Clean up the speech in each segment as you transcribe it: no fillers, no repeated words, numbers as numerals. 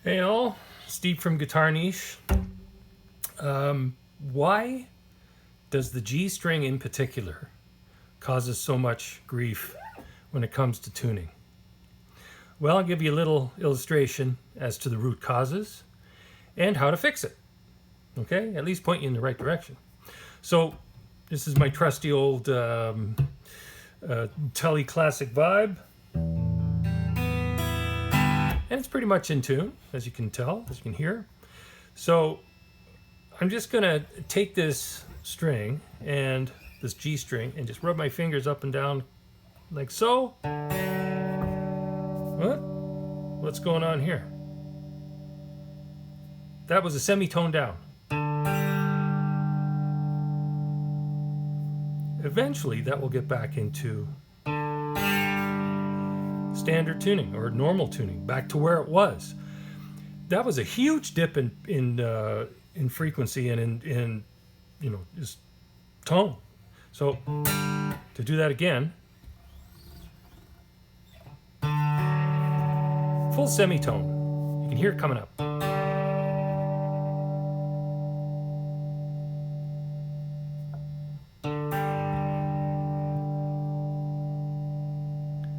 Hey all, Steve from GuitarNiche. Why does the G string in particular causes so much grief when it comes to tuning? Well, I'll give you a little illustration as to the root causes and how to fix it. Okay, at least point you in the right direction. So this is my trusty old Telly Classic Vibe. And it's pretty much in tune, as you can tell, as you can hear. So I'm just gonna take this string and this G string and just rub my fingers up and down like so. What? What's going on here? That was a semitone down. Eventually that will get back into standard tuning or normal tuning, back to where it was. That was a huge dip in frequency and in just tone. So to do that again, full semitone. You can hear it coming up.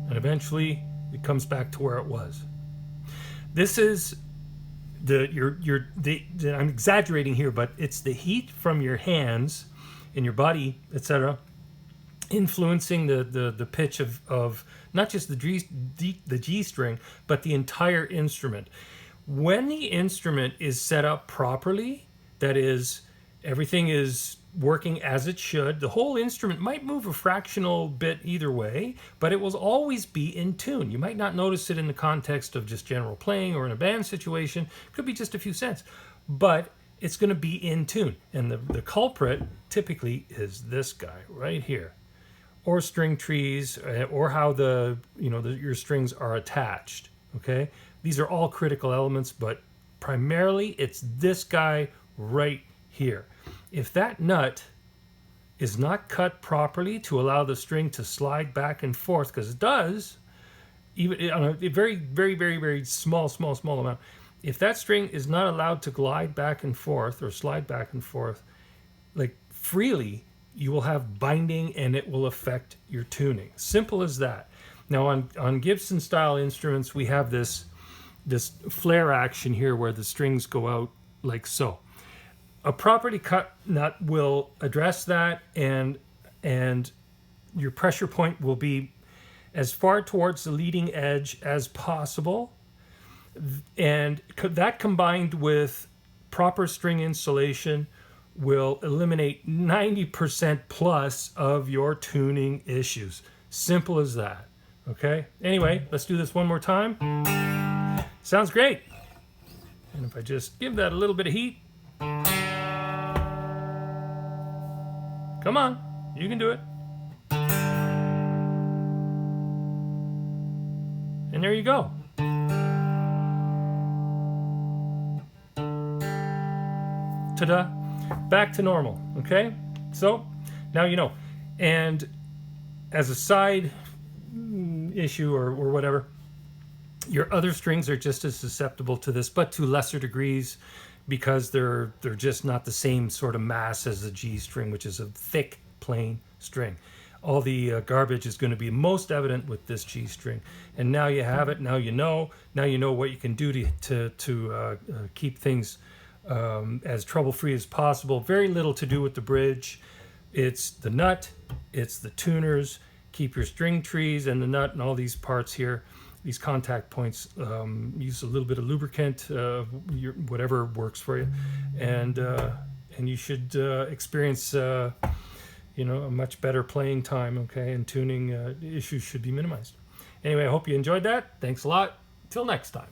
And eventually it comes back to where it was. This is I'm exaggerating here, but it's the heat from your hands and your body, etc., influencing the pitch of not just the G string, but the entire instrument. When the instrument is set up properly, that is, everything is working as it should, the whole instrument might move a fractional bit either way, but it will always be in tune. You might not notice it in the context of just general playing or in a band situation. It could be just a few cents, but it's going to be in tune. And the culprit typically is this guy right here, or string trees, or how your strings are attached. Okay, these are all critical elements, but primarily it's this guy right here. If that nut is not cut properly to allow the string to slide back and forth, because it does, even on a very, very, very, very small amount, if that string is not allowed to glide back and forth or slide back and forth like freely, you will have binding and it will affect your tuning. Simple as that. Now on Gibson style instruments, we have this flare action here where the strings go out like so. A properly cut nut will address that, and your pressure point will be as far towards the leading edge as possible. And that combined with proper string insulation will eliminate 90% plus of your tuning issues. Simple as that. Okay? Anyway, let's do this one more time. Sounds great. And if I just give that a little bit of heat. Come on, you can do it. And there you go. Ta-da, back to normal, okay? So, now you know. And as a side issue or whatever, your other strings are just as susceptible to this, but to lesser degrees, because they're just not the same sort of mass as the G string, which is a thick, plain string. All the garbage is going to be most evident with this G string. And now you have it. Now you know. Now you know what you can do to keep things as trouble-free as possible. Very little to do with the bridge. It's the nut. It's the tuners. Keep your string trees and the nut and all these parts here. These contact points, use a little bit of lubricant, whatever works for you, and you should experience a much better playing time. Okay, and tuning issues should be minimized. Anyway, I hope you enjoyed that. Thanks a lot. Till next time.